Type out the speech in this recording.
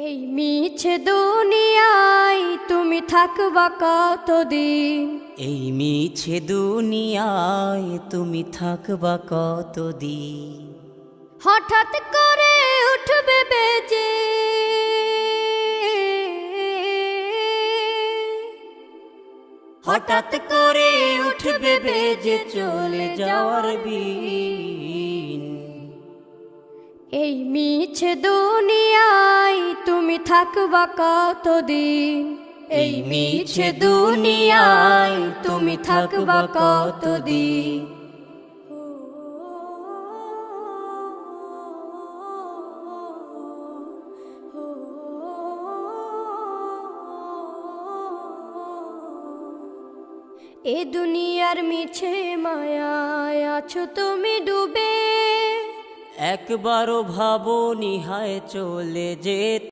এই মিছে দুনিয়ায় তুমি থাকবা কতদিন? এই মিছে দুনিয়ায় তুমি থাকবা কতদিন? হঠাৎ করে উঠবে বেজে হঠাৎ করে উঠবে বেজে চলে যাওয়ার বিন। এই মিছে দুনিয়ায় তুমি থাকবা কতদিন? এই মিছে দুনিয়ায় তুমি থাকবা কতদিন? এ দুনিয়ার মিছে মায়ায় আছো তুমি ডুবে, একবারও ভাবো নিহায় চলে যেতে।